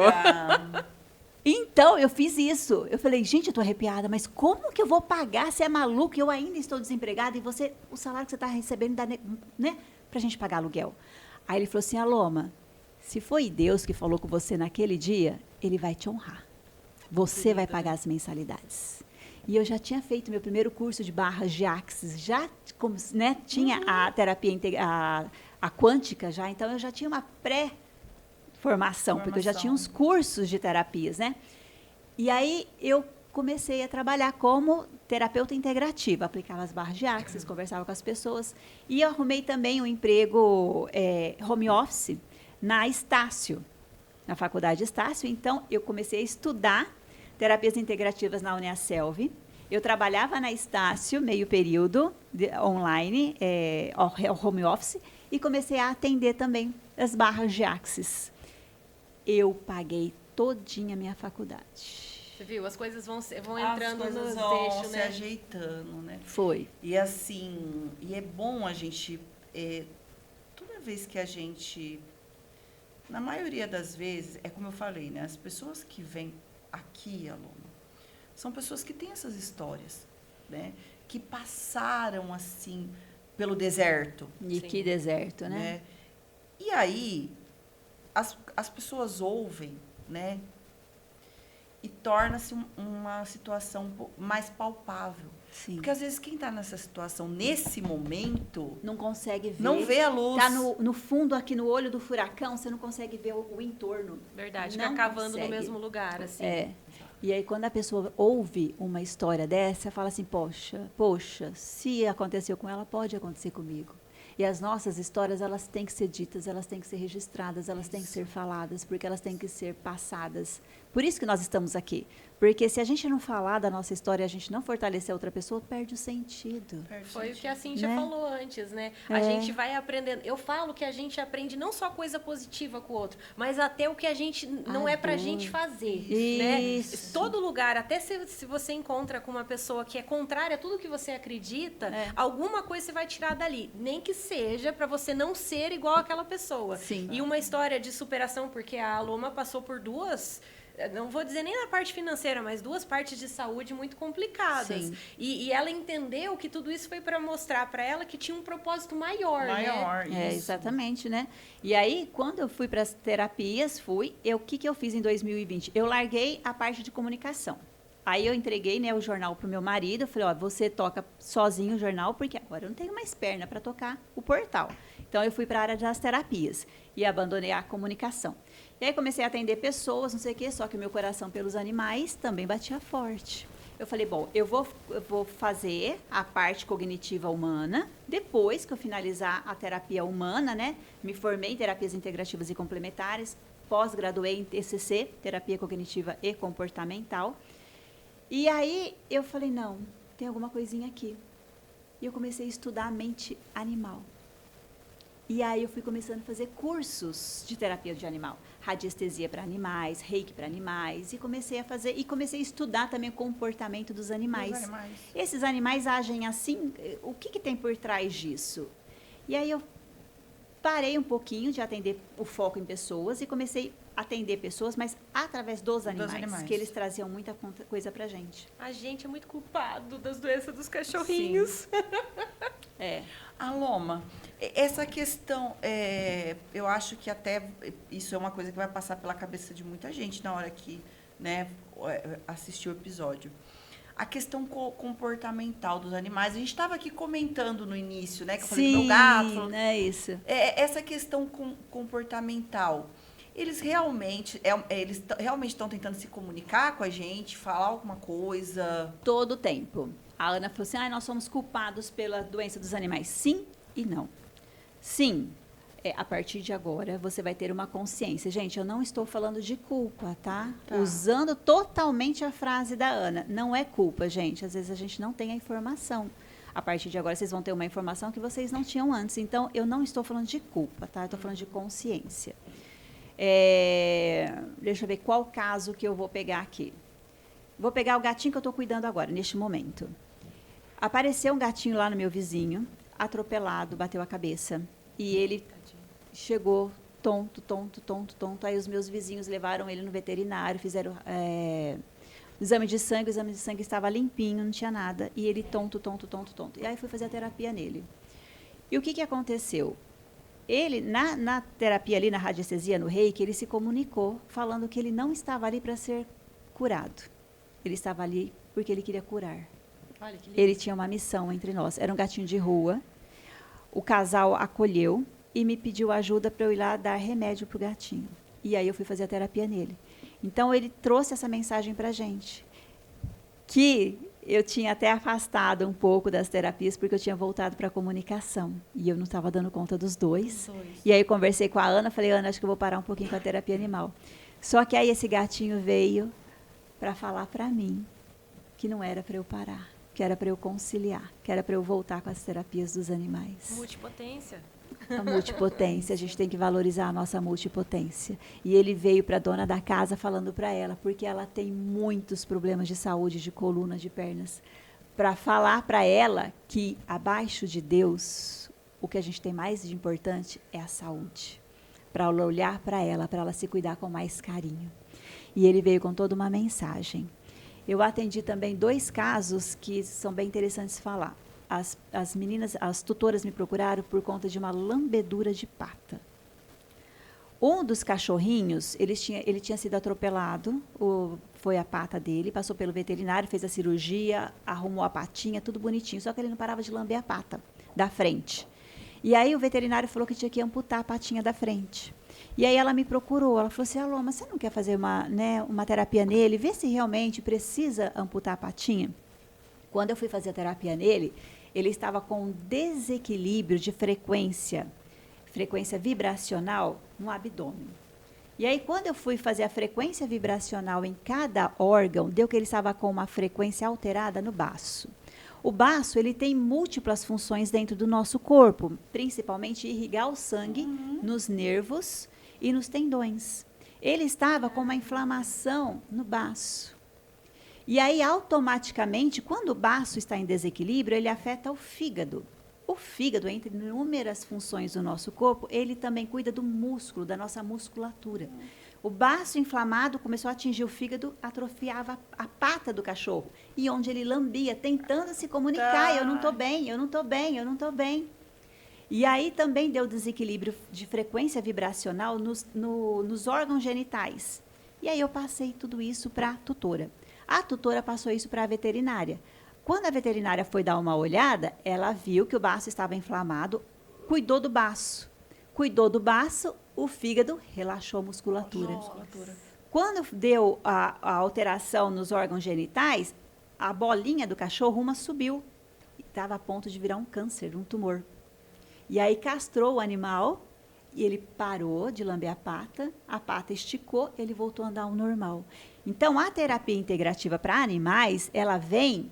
Então, eu fiz isso. Eu falei, gente, eu tô arrepiada, mas como que eu vou pagar? Você é maluco, eu ainda estou desempregada e o salário que você está recebendo dá, né, pra gente pagar aluguel. Aí ele falou assim, Aloma, se foi Deus que falou com você naquele dia, ele vai te honrar. Você vai pagar as mensalidades. E eu já tinha feito meu primeiro curso de barras de Axis, já né, tinha a terapia a quântica já, então eu já tinha uma pré-formação, porque eu já tinha uns cursos de terapias, né? E aí eu comecei a trabalhar como terapeuta integrativa, aplicava as barras de Axis, conversava com as pessoas, e eu arrumei também um emprego home office na Estácio, na faculdade Estácio, então eu comecei a estudar terapias integrativas na Uniaselv. Eu trabalhava na Estácio, meio período, online, home office, e comecei a atender também as barras de Axis. Eu paguei todinha a minha faculdade. Você viu? As coisas vão entrando nos eixos, se né? ajeitando, né? Foi. E assim, e é bom a gente, toda vez que a gente, na maioria das vezes, é como eu falei, né? As pessoas que vêm aqui, Aloma, são pessoas que têm essas histórias, né? Que passaram, assim, pelo deserto. E Sim. que deserto, né? E aí, as pessoas ouvem, né? E torna-se uma situação mais palpável. Sim. Porque às vezes quem está nessa situação, nesse momento, Não consegue ver. não vê a luz. Tá no fundo, aqui no olho do furacão, você não consegue ver o entorno. Verdade, Não fica cavando no consegue. mesmo lugar, assim. É. E aí, quando a pessoa ouve uma história dessa, fala assim, poxa, se aconteceu com ela, pode acontecer comigo. E as nossas histórias, elas têm que ser ditas, elas têm que ser registradas, elas têm que ser faladas, porque elas têm que ser passadas. Por isso que nós estamos aqui. Porque se a gente não falar da nossa história, a gente não fortalecer a outra pessoa, perde o sentido. Foi o que a Cíntia Né? falou antes, né? A gente vai aprendendo. Eu falo que a gente aprende não só coisa positiva com o outro, mas até o que a gente não é pra gente fazer. Né? Isso. Todo lugar, até se você encontra com uma pessoa que é contrária a tudo que você acredita, alguma coisa você vai tirar dali. Nem que seja pra você não ser igual àquela pessoa. Sim. E uma história de superação, porque a Aloma passou por duas. Não vou dizer nem na parte financeira, mas duas partes de saúde muito complicadas. Sim. E ela entendeu que tudo isso foi para mostrar para ela que tinha um propósito maior, né? Isso. Exatamente, né? E aí, quando eu fui para as terapias, o que eu fiz em 2020? Eu larguei a parte de comunicação. Aí eu entreguei, né, o jornal para o meu marido, eu falei, ó, você toca sozinho o jornal, porque agora eu não tenho mais perna para tocar o portal. Então, eu fui para a área das terapias e abandonei a comunicação. E aí comecei a atender pessoas, não sei o quê, só que o meu coração pelos animais também batia forte. Eu falei, bom, eu vou fazer a parte cognitiva humana, depois que eu finalizar a terapia humana, né? Me formei em terapias integrativas e complementares, pós-graduei em TCC, terapia cognitiva e comportamental. E aí eu falei, não, tem alguma coisinha aqui. E eu comecei a estudar a mente animal. E aí eu fui começando a fazer cursos de terapia de animal, radiestesia para animais, reiki para animais, e comecei a estudar também o comportamento dos animais. Esses animais agem assim, o que tem por trás disso? E aí eu parei um pouquinho de atender o foco em pessoas e comecei a atender pessoas, mas através dos animais, que eles traziam muita coisa pra gente. A gente é muito culpado das doenças dos cachorrinhos. Aloma, essa questão, eu acho que até isso é uma coisa que vai passar pela cabeça de muita gente na hora que, né, assistiu o episódio. A questão comportamental dos animais. A gente estava aqui comentando no início, né? Que eu falei do meu gato. É isso. Essa questão comportamental. Eles realmente estão tentando se comunicar com a gente, falar alguma coisa? Todo o tempo. A Ana falou assim, nós somos culpados pela doença dos animais. Sim e não. Sim, a partir de agora você vai ter uma consciência. Gente, eu não estou falando de culpa, tá? Usando totalmente a frase da Ana. Não é culpa, gente. Às vezes a gente não tem a informação. A partir de agora vocês vão ter uma informação que vocês não tinham antes. Então, eu não estou falando de culpa, tá? Eu estou falando de consciência. Deixa eu ver qual caso que eu vou pegar aqui. Vou pegar o gatinho que eu estou cuidando agora, neste momento. Apareceu um gatinho lá no meu vizinho, atropelado, bateu a cabeça. E ele chegou tonto. Aí os meus vizinhos levaram ele no veterinário, fizeram exame de sangue, o exame de sangue estava limpinho, não tinha nada. E ele tonto. E aí fui fazer a terapia nele. E o que aconteceu? Ele, na terapia ali, na radiestesia, no reiki, ele se comunicou, falando que ele não estava ali para ser curado. Ele estava ali porque ele queria curar. Olha, que lindo. Ele tinha uma missão entre nós. Era um gatinho de rua. O casal acolheu e me pediu ajuda para eu ir lá dar remédio para o gatinho. E aí eu fui fazer a terapia nele. Então, ele trouxe essa mensagem para a gente. Que eu tinha até afastado um pouco das terapias, porque eu tinha voltado para a comunicação. E eu não estava dando conta dos dois. E aí eu conversei com a Ana, falei, Ana, acho que eu vou parar um pouquinho com a terapia animal. Só que aí esse gatinho veio para falar para mim que não era para eu parar, que era para eu conciliar, que era para eu voltar com as terapias dos animais. Multipotência. A multipotência, a gente tem que valorizar a nossa multipotência. E ele veio para a dona da casa falando para ela, porque ela tem muitos problemas de saúde, de coluna, de pernas, para falar para ela que abaixo de Deus, o que a gente tem mais de importante é a saúde. Para olhar para ela se cuidar com mais carinho. E ele veio com toda uma mensagem. Eu atendi também 2 casos que são bem interessantes de falar. As meninas, as tutoras me procuraram por conta de uma lambedura de pata. Um dos cachorrinhos, ele tinha sido atropelado, foi a pata dele, passou pelo veterinário, fez a cirurgia, arrumou a patinha, tudo bonitinho, só que ele não parava de lamber a pata da frente. E aí o veterinário falou que tinha que amputar a patinha da frente. E aí ela me procurou, ela falou assim, Alô, mas você não quer fazer uma terapia nele, ver se realmente precisa amputar a patinha? Quando eu fui fazer a terapia nele, ele estava com um desequilíbrio de frequência vibracional no abdômen. E aí, quando eu fui fazer a frequência vibracional em cada órgão, deu que ele estava com uma frequência alterada no baço. O baço, ele tem múltiplas funções dentro do nosso corpo, principalmente irrigar o sangue nos nervos e nos tendões. Ele estava com uma inflamação no baço. E aí, automaticamente, quando o baço está em desequilíbrio, ele afeta o fígado. O fígado, entre inúmeras funções do nosso corpo, ele também cuida do músculo, da nossa musculatura. O baço inflamado começou a atingir o fígado, atrofiava a pata do cachorro. E onde ele lambia, tentando se comunicar, eu não estou bem, eu não estou bem, eu não estou bem. E aí também deu desequilíbrio de frequência vibracional nos órgãos genitais. E aí eu passei tudo isso para a tutora. A tutora passou isso para a veterinária. Quando a veterinária foi dar uma olhada, ela viu que o baço estava inflamado, cuidou do baço. Cuidou do baço, o fígado relaxou a musculatura. Quando deu a alteração nos órgãos genitais, a bolinha do cachorro, uma subiu. Estava a ponto de virar um câncer, um tumor. E aí castrou o animal e ele parou de lamber a pata esticou, ele voltou a andar ao normal. Então, a terapia integrativa para animais, ela vem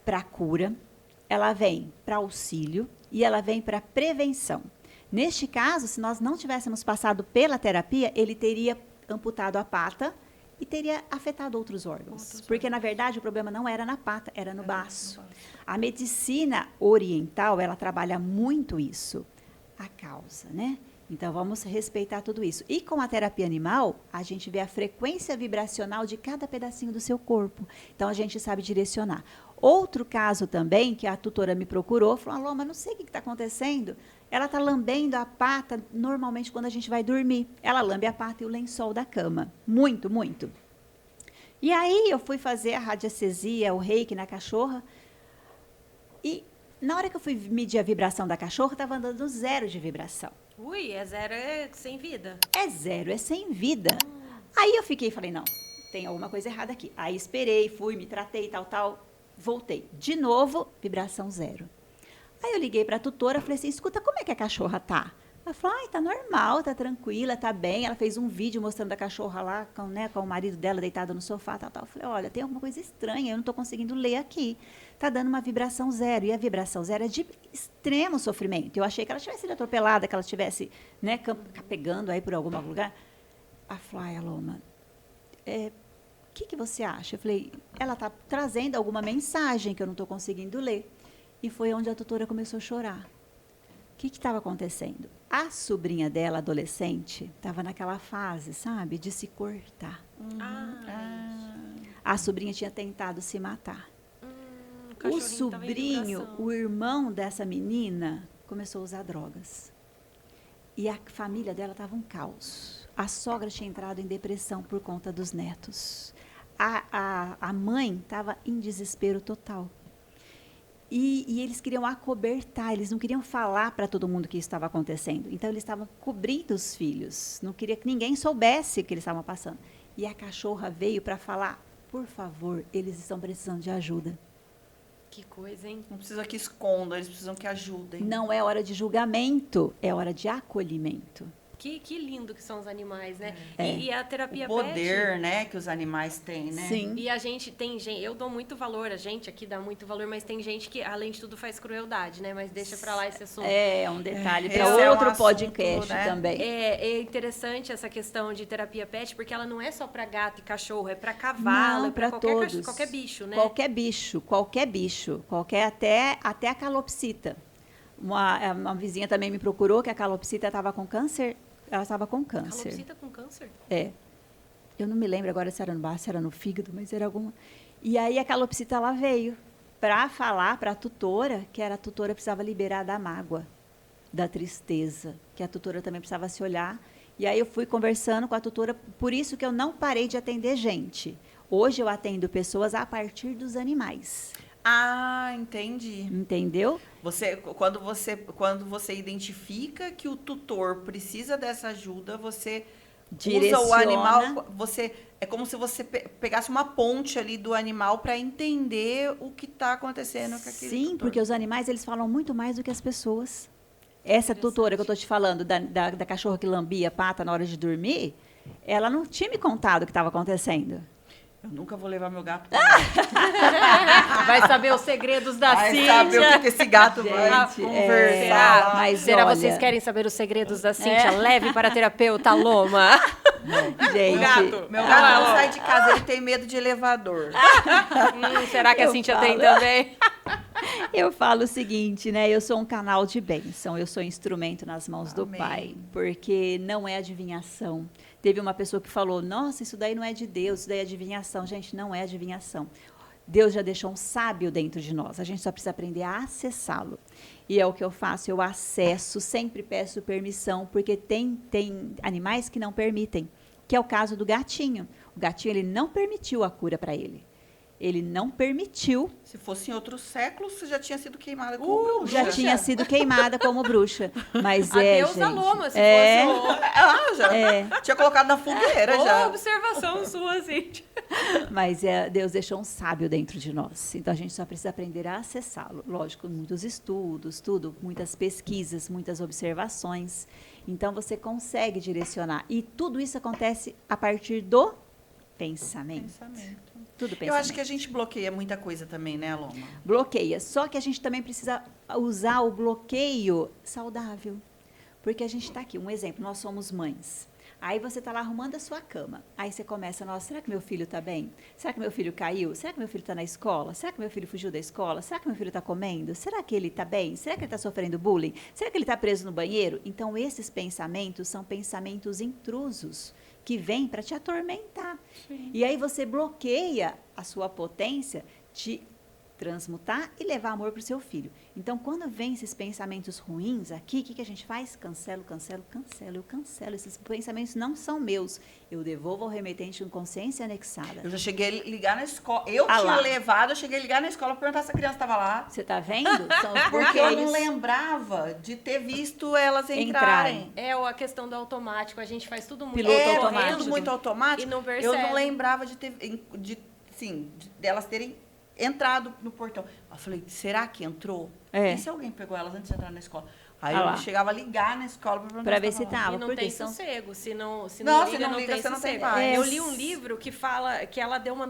para cura, ela vem para auxílio e ela vem para prevenção. Neste caso, se nós não tivéssemos passado pela terapia, ele teria amputado a pata e teria afetado outros órgãos. Porque, na verdade, o problema não era na pata, era no baço. A medicina oriental, ela trabalha muito isso, a causa, né? Então, vamos respeitar tudo isso. E com a terapia animal, a gente vê a frequência vibracional de cada pedacinho do seu corpo. Então, a gente sabe direcionar. Outro caso também, que a tutora me procurou, falou, Alô, mas não sei o que está acontecendo. Ela está lambendo a pata, normalmente, quando a gente vai dormir. Ela lambe a pata e o lençol da cama. Muito, muito. E aí, eu fui fazer a radiestesia, o reiki na cachorra. E, na hora que eu fui medir a vibração da cachorra, estava andando 0 de vibração. Ui, é 0 é sem vida. É 0, é sem vida. Aí eu fiquei e falei, não, tem alguma coisa errada aqui. Aí esperei, fui, me tratei, tal, voltei. De novo, vibração 0. Aí eu liguei para a tutora, falei assim, escuta, como é que a cachorra tá? Ela falou, ai, tá normal, tá tranquila, tá bem. Ela fez um vídeo mostrando a cachorra lá, com o marido dela deitado no sofá, tal. Eu falei, olha, tem alguma coisa estranha, eu não estou conseguindo ler aqui. Tá dando uma vibração 0. E a vibração 0 é de extremo sofrimento. Eu achei que ela tivesse sido atropelada, que ela estivesse, né, pegando aí por algum lugar. Ela falou, ai, Aloma, o que você acha? Eu falei, ela tá trazendo alguma mensagem que eu não estou conseguindo ler. E foi onde a tutora começou a chorar. O que estava acontecendo? A sobrinha dela, adolescente, estava naquela fase, sabe, de se cortar. A sobrinha tinha tentado se matar. O sobrinho, o irmão dessa menina, começou a usar drogas. E a família dela estava um caos. A sogra tinha entrado em depressão por conta dos netos. A mãe estava em desespero total. E eles queriam acobertar, eles não queriam falar para todo mundo que isso estava acontecendo. Então, eles estavam cobrindo os filhos. Não queria que ninguém soubesse o que eles estavam passando. E a cachorra veio para falar, por favor, eles estão precisando de ajuda. Que coisa, hein? Não precisa que escondam, eles precisam que ajudem. Não é hora de julgamento, é hora de acolhimento. Que lindo que são os animais, né? É. E a terapia o poder, pet, né, que os animais têm, né? Sim. E a gente tem gente, eu dou muito valor, a gente aqui dá muito valor, mas tem gente que, além de tudo, faz crueldade, né? Mas deixa pra lá esse assunto. É um detalhe Esse para é um outro assunto, podcast né? também. É interessante essa questão de terapia pet, porque ela não é só para gato e cachorro, é para cavalo, Não, é para pra qualquer, todos. qualquer bicho, né? Qualquer bicho, até a calopsita. Uma vizinha também me procurou que a calopsita estava com câncer. Ela estava com câncer. Calopsita com câncer? É. Eu não me lembro agora se era no baço, se era no fígado, mas era alguma. E aí a calopsita ela veio para falar para a tutora que a tutora precisava liberar da mágoa, da tristeza, que a tutora também precisava se olhar E aí eu fui conversando com a tutora, por isso que eu não parei de atender gente. Hoje eu atendo pessoas a partir dos animais. Ah, entendi. Entendeu? Quando você identifica que o tutor precisa dessa ajuda, você Direciona. usa o animal, é como se você pegasse uma ponte ali do animal para entender o que está acontecendo com aquele Sim, tutor. porque os animais eles falam muito mais do que as pessoas. Essa tutora que eu estou te falando, da cachorra que lambia a pata na hora de dormir, ela não tinha me contado o que estava acontecendo. Eu nunca vou levar meu gato pra lá. Vai saber os segredos da Vai Cíntia. saber o que esse gato vai Gente, conversar. mas Será olha, vocês querem saber os segredos da Cíntia? Leve para a terapeuta Loma. gente, O gato. Meu gato não sai de casa, ele tem medo de elevador. Será que a Eu Cíntia falo. tem também? eu falo o seguinte, né? Eu sou um canal de bênção, eu sou instrumento nas mãos do Amém. Pai, porque não é adivinhação. Teve uma pessoa que falou, nossa, isso daí não é de Deus, isso daí é adivinhação. Gente, não é adivinhação. Deus já deixou um sábio dentro de nós, a gente só precisa aprender a acessá-lo. E é o que eu faço, eu acesso, sempre peço permissão, porque tem animais que não permitem, que é o caso do gatinho. O gatinho, ele não permitiu a cura para ele. Ele não permitiu. Se fosse em outros séculos, você já tinha sido queimada como bruxa. Já tinha sido queimada como bruxa. Mas Adeus gente. a Loma, se fosse Já tinha colocado na fogueira, já. observação sua, Cíntia. Mas Deus deixou um sábio dentro de nós. Então a gente só precisa aprender a acessá-lo. Lógico, muitos estudos, muitas pesquisas, muitas observações. Então você consegue direcionar. E tudo isso acontece a partir do pensamento. Tudo pensamento. Eu acho que a gente bloqueia muita coisa também, né, Loma? Bloqueia. Só que a gente também precisa usar o bloqueio saudável. Porque a gente está aqui, um exemplo, nós somos mães. Aí você está lá arrumando a sua cama. Aí você começa, nossa, será que meu filho está bem? Será que meu filho caiu? Será que meu filho está na escola? Será que meu filho fugiu da escola? Será que meu filho está comendo? Será que ele está bem? Será que ele está sofrendo bullying? Será que ele está preso no banheiro? Então, esses pensamentos são pensamentos intrusos que vêm para te atormentar. Sim. E aí você bloqueia a sua potência de transmutar e levar amor para o seu filho. Então, quando vem esses pensamentos ruins aqui, o que a gente faz? Cancelo. Eu cancelo. Esses pensamentos não são meus. Eu devolvo ao remetente com consciência anexada. Eu já cheguei a ligar na escola. Eu tinha levado, eu cheguei a ligar na escola para perguntar se a criança estava lá. Você está vendo? São os Porque eu não lembrava de ter visto elas entrarem. É a questão do automático. A gente faz tudo muito Piloto automático. Tudo muito automático. E não percebe. Eu não lembrava delas terem entrado no portão. Eu falei, será que entrou? E se alguém pegou elas antes de entrar na escola? Aí eu chegava a ligar na escola para ver se estava. E não tem sossego. Se não liga, não tem sossego. Não tem paz. Eu li um livro que fala, que ela deu uma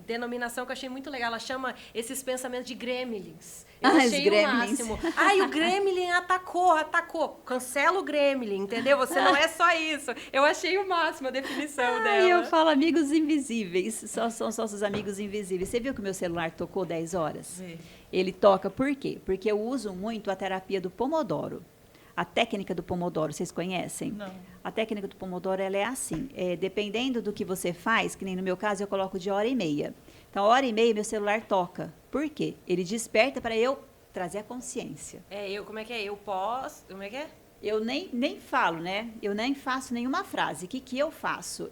denominação que eu achei muito legal. Ela chama esses pensamentos de gremlins. Eu achei o máximo. O gremlin atacou. Cancela o gremlin, entendeu? Você não é só isso. Eu achei o máximo a definição dela. E eu falo amigos invisíveis. São nossos amigos invisíveis. Você viu que o meu celular tocou 10 horas? Sim. Ele toca por quê? Porque eu uso muito a terapia do Pomodoro. A técnica do Pomodoro, vocês conhecem? Não. A técnica do Pomodoro, ela é assim. Dependendo do que você faz, que nem no meu caso, eu coloco de 1h30. Então, 1h30, meu celular toca. Por quê? Ele desperta para eu trazer a consciência. Como é que é? Eu posso... Como é que é? Eu nem falo, né? Eu nem faço nenhuma frase. O que eu faço?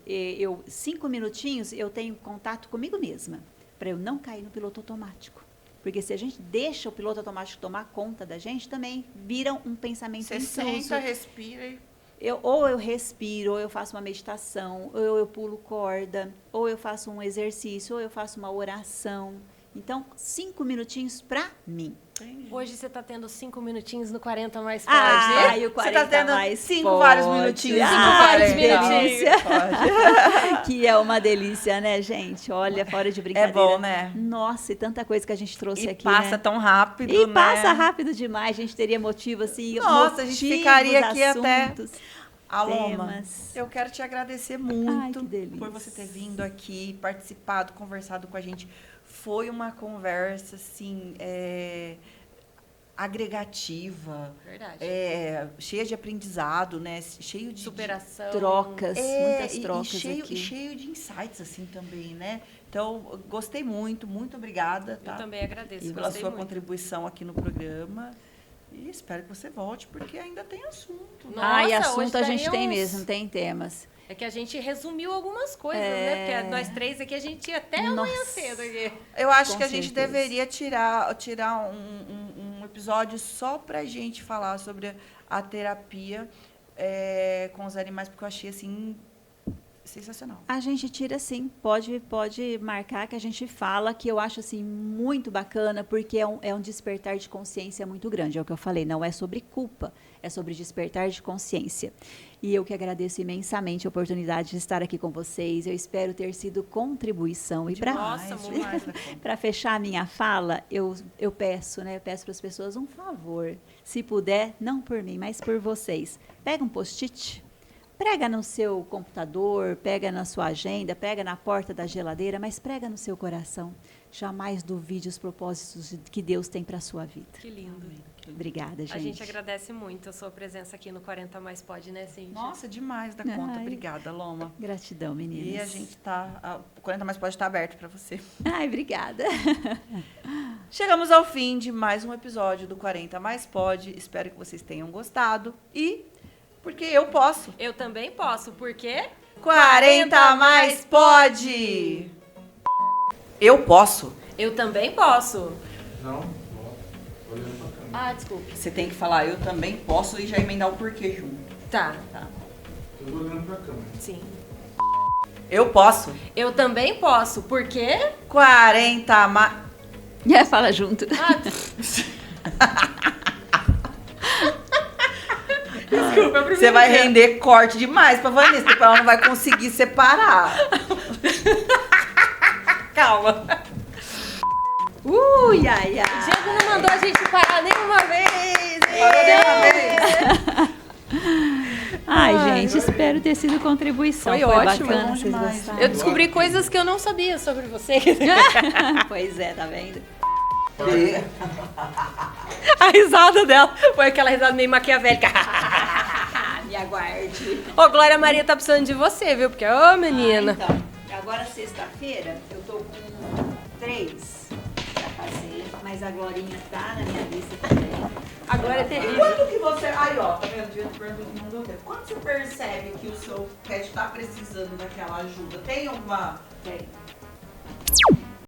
5 minutinhos, eu tenho contato comigo mesma, para eu não cair no piloto automático. Porque se a gente deixa o piloto automático tomar conta da gente, também vira um pensamento intruso. Você senta, respira e... Ou eu respiro, ou eu faço uma meditação, ou eu pulo corda, ou eu faço um exercício, ou eu faço uma oração. Então, 5 minutinhos para mim. Entendi. Hoje você está tendo 5 minutinhos no 40 mais pode. E o 40 você tá tendo mais 5 pode. vários minutinhos. 5 vários delícia. Pode. Que é uma delícia, né, gente? Olha, fora de brincadeira. É bom, né? Nossa, e tanta coisa que a gente trouxe aqui, passa né? tão rápido, E né? passa rápido demais. A gente teria motivo, assim, Nossa, a gente ficaria aqui assuntos, até... Aloma, temas. eu quero te agradecer muito que delícia. por você ter vindo aqui, participado, conversado com a gente. Foi uma conversa, assim, agregativa. Verdade. Cheia de aprendizado, né? Cheio de superação. Trocas, muitas trocas e cheio de insights, assim, também, né? Então, gostei muito, muito obrigada, tá? Eu também agradeço. Pela sua contribuição aqui no programa. E espero que você volte, porque ainda tem assunto. Nossa, E hoje assunto a gente daria tem uns- mesmo, tem temas. É que a gente resumiu algumas coisas, né? Porque nós três aqui, a gente ia até amanhã Nossa. cedo aqui. Eu acho Com que a gente certeza. deveria tirar um episódio só pra gente falar sobre a terapia com os animais, porque eu achei, assim, sensacional. A gente tira sim, pode marcar que a gente fala, que eu acho assim muito bacana, porque é um despertar de consciência muito grande, é o que eu falei, não é sobre culpa, é sobre despertar de consciência. E eu que agradeço imensamente a oportunidade de estar aqui com vocês, eu espero ter sido contribuição. E Nossa, demais da conta. para fechar a minha fala, eu peço, né? Eu peço para as pessoas um favor. Se puder, não por mim, mas por vocês. Pega um post-it, prega no seu computador, pega na sua agenda, prega na porta da geladeira, mas prega no seu coração. Jamais duvide os propósitos que Deus tem para a sua vida. Que lindo. Obrigada, gente. A gente agradece muito a sua presença aqui no 40 Mais Pode, né, Cíntia? Nossa, demais da conta. Ai. Obrigada, Loma. Gratidão, meninas. E a gente o 40 Mais pode estar aberto para você. Ai, obrigada. Chegamos ao fim de mais um episódio do 40 Mais Pode. Espero que vocês tenham gostado. E porque eu posso. Eu também posso, porque 40 Mais Pode! Eu posso. eu também posso. Não, olhando pra câmera. Ah, desculpe. Você tem que falar eu também posso e já emendar o porquê junto. Tá, Tá? Tô olhando pra câmera. sim. Eu posso. Eu também posso, porque 40 mais... Fala junto. Desculpa, eu Você vai render corte demais pra Vanessa, porque ela não vai conseguir separar. Calma. Ai, ai. Diego não mandou a gente parar nenhuma vez. Parou de uma vez. Ai, gente, espero ter sido contribuição. Foi Foi ótimo, bacana, bom vocês demais. gostaram? Eu descobri coisas que eu não sabia sobre você. Pois é, tá vendo? A risada dela foi aquela risada meio maquiavélica. Me aguarde. Ô, Glória Maria tá precisando de você, viu? Porque, ô, menina. Então, agora sexta-feira eu tô com 3 pra fazer, mas a Glorinha tá na minha lista também. Agora é terrível. Quando que você... Aí, ó, tá vendo? Devia te perguntar, não deu tempo. Quando você percebe que o seu pet tá precisando daquela ajuda, tem uma... Tem.